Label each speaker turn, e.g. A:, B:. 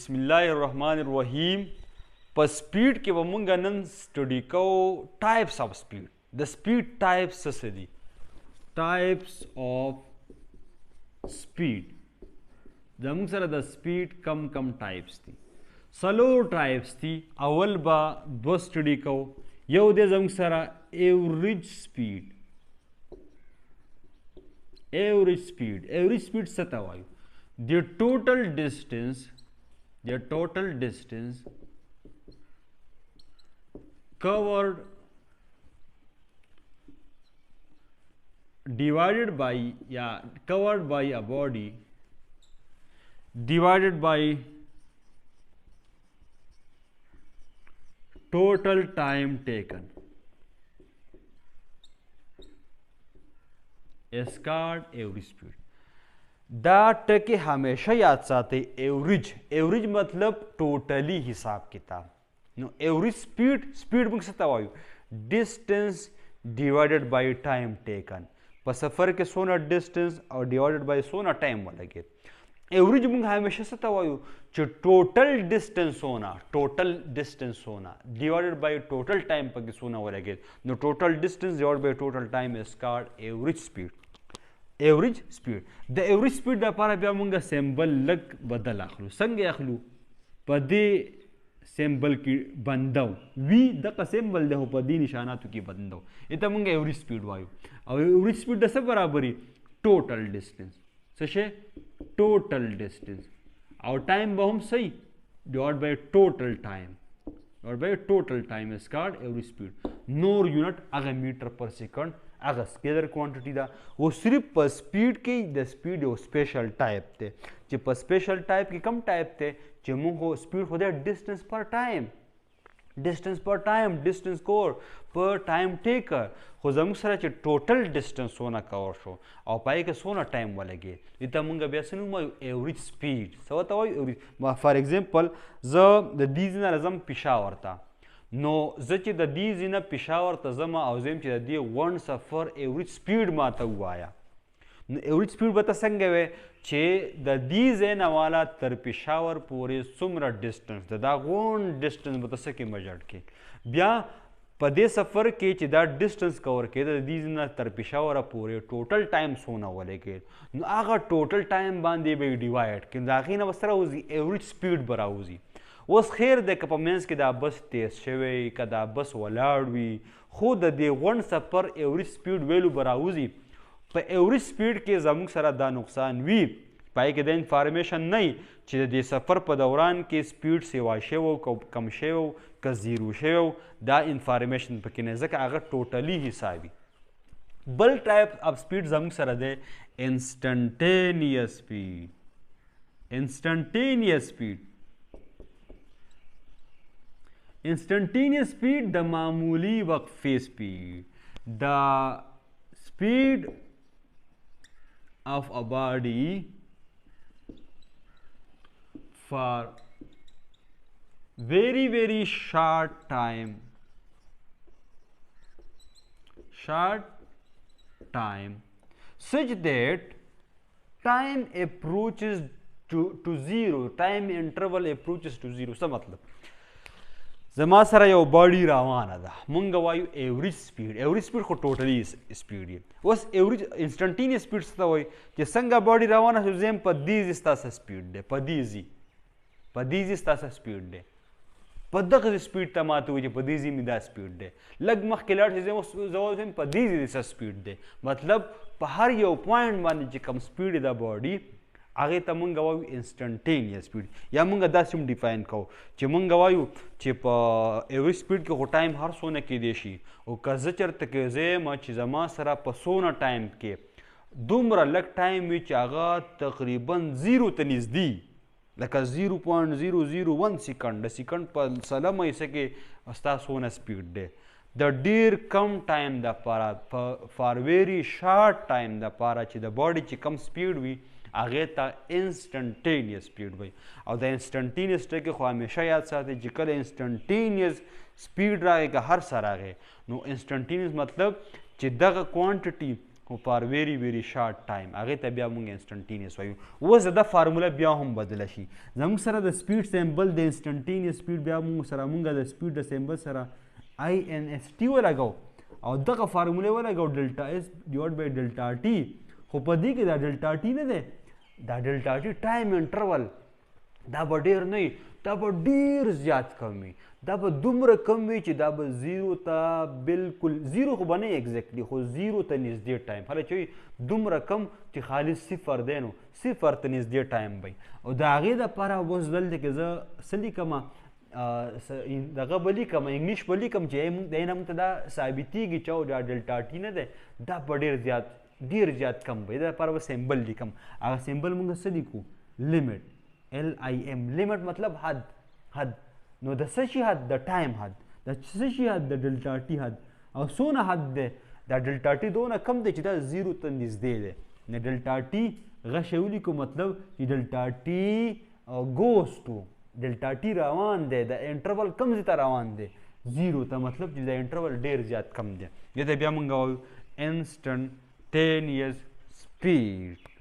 A: بسم الله الرحمن الرحیم په سپیډ کې به مونږ نن سټډي کوو ټایپس آف سپیډ د سپیډ ټایپس څه دي ټایپس آف سپیډ زموږ سره د سپیډ کم ټایپس دي څلور ټایپس دي اول به دوه سټډي کوو یو دی زموږ سره ایوریج سپیډ ایوریج سپیډ څه ته وایو the total distance covered divided by a body divided by total time taken is called average speed. دا ټکی همیشه یاد ساتئ ایوریج مطلب ټوټلی حساب کتاب نو ایوریج سپیډ موږ څه ته وایو ډسټنس ډیوایډډ بای ټایم ټیکن په سفر کې څونه ډسټنس او ډیوایډډ بای څونه ټایم ولګېد ایوریج موږ همیشه څه ته وایو چې ټوټل ډسټنس څونه ډیوایډډ بای ټوټل ټایم پکې څونه ولګېد نو ټوټل ډسټنس ډیوایډ بای ټوټل ټایم از کالډ ایوریج سپیډ ایوریج سپیډ د ایوریج سپیډ لپاره بیا موږ سیمبل لږ بدل اخلو څنګه اخلو په دې سیمبل کې بندو وي دغه سیمبل دی خو په دې نشاناتو کې بندو ته موږ ایوریج سپیډ وایو او ایوریج سپیډ د څه برابري ټوټل ډسټنس څه شی ټوټل ډسټنس او ټایم به هم صحیح ډیوایډ بای ټوټل ټایم از کالډ ایوریج سپیډ نور یونټ هغه میټر پر سیکنډ هغه سکیلر کوانټیټي ده و صرف په سپیډ کې د سپیډ یو سپیشل ټایپ دی چې په سپیشل ټایپ کې کوم ټایپ دی چې موږ سپیډ خو دی ډسټنس پر ټایم ډسټنس کور پر ټایم ټیکر خو زموږ سره چې ټوټل ډسټنس څونه کور شو او پای کې څونه ټایم ولګېد دې ته موږ بیا څه نوم وایو ایوریج سپیډ څه ورته وایو فار ایگزامپل زه د دې ځای نه راځم پېښور ته نو زه چې د دې ځای نه پېښور ته ځم او زه یم چې د دې ون سفر ایوریج سپیډ ماته ووایه نو ایوریج سپیډ به ته څنګه وی چې د دې ځای نه والا تر پېښور پورې څومره ډسټنس ده دا غون ډسټنس به ته څه کې میجر کړې بیا په دې سفر کې چې دا ډسټنس کور کېده د دې ځای نه تر پېښوره پورې ټوټل ټایم څونه ولګېد نو هغه ټوټل ټایم باندې به یې ډیوایډ کړي د هغې نه به څه راوځي ایوریج سپیډ به راوځي اوس خیر دی که په منځ کې دا بس تیز شوی که دا بس ولاړ وي خو د دې غونډ سفر ایوریج سپیډ ویلو به راوځي په ایوریج سپیډ کې زموږ سره دا نقصان وي پای کې د انفارمیشن نه وي چې د دې سفر په دوران کې سپیډ سیوا شوی که کم شوی که زیرو شوی دا انفارمیشن پکې نه ځکه هغه ټوټلی حسابي بل ټایپ اف سپیډ زموږ سره دی انسټنټینیس سپیډ Instantaneous speed د معمولی وقفې سپیډ د speed of a body for very short time such that time approaches to zero time interval approaches to zero څه مطلب زما سره یو باډي روانه ده مونږ وایو ایوریج سپیډ خو ټوټلی سپیډ یې اوس ایوریج انسټنټینیس سپیډ څه ته وایي چې څنګه باډي روانه شو زه یم په دې ځای ستاسو سپیډ دی په دې ځای ستاسو سپیډ دی په دغه سپیډ ته ماته وایي چې په دې ځای مې دا سپیډ دی لږ مخکې لاړ شي زه وایم په دې ځای څه سپیډ دی مطلب په هر یو پوینټ باندې چې کوم سپیډ دی دا باډي هغې ته مونږ وایو انسټنټینیس سپیډ یا مونږ داسې هم ډیفاین کوو چې مونږ وایو چې په ایوریج سپیډ کې خو ټایم هر څونه کیدی شي او که زه چېرته کې زه یم چې زما سره په څونه ټایم کې دومره لږ ټایم وي چې هغه تقریبا زیرو ته نږدې لکه 0.001 سیکنډ د سیکنډ په سلمه حصه کې ستا څونه سپیډ دی د ډیر کم ټایم دپاره فار ویری شارټ ټایم دپاره چې د باډي چې کم سپیډ وي هغې ته انسټنټینیس سپیډ وایي او د انسټنټینیس ټکي خو همیشه یاد ساتئ چې کله انسټنټینیس سپیډ راغی که هر څه راغی نو انسټنټینیس مطلب چې دغه کوانټیټي خو فار ویری شارټ ټایم هغې ته بیا موږ انسټنټینیس وایو. اوس دا فارموله بیا هم بدله شي، زموږ سره د سپیډ سیمبل د انسټنټینیس سپیډ بیا موږ د سپیډ د سیمبل سره INST ولګو او دغه فارموله ولګو ډلټا اس ډیوایډ بای ډلټا ټي. خو په دې کې دا ډلټا ټي نه دی، دا ډلټا ټي ټایم انټرول دا به ډېر نه وي، دا به ډېر زیات کم وي، دا به دومره کم وي چې دا به زیرو ته بالکل زیرو خو به نه ایګزیکټلی خو زیرو ته نږدې ټایم، خلک چې دومره کم چې خالي صفر دی نو صفر ته نږدې ټایم وي. او د هغې دپاره اوس دلته کې زه څه لیکمه دغه به لیکم انګلیش به لیکم چې دی نه موږ ته دا ثابتېږي چې دا ډلټا ټي نه دی، دا به ډېر زیات کم وي. د دپاره به سیمبل لیکم، هغه سیمبل موږ څه لیکو لیمټ LIM. لیمټ مطلب حد نو د څه شي حد؟ د ټایم حد. د څه شي حد؟ د ډلټا ټي حد. او څونه حد دی؟ دا ډلټا ټي دونه کم دی چې دا زیرو ته نږدې دی. نو ډلټا ټي غشی ولیکو مطلب چې ډلټا ټي ګوز ټو ډلټا ټي روان دی، د انټرول کم ځای ته روان دی زیرو ته، مطلب چې د انټرول ډېر زیات کم دی. دې ته بیا موږ وایو انسټنټینیس سپیډ.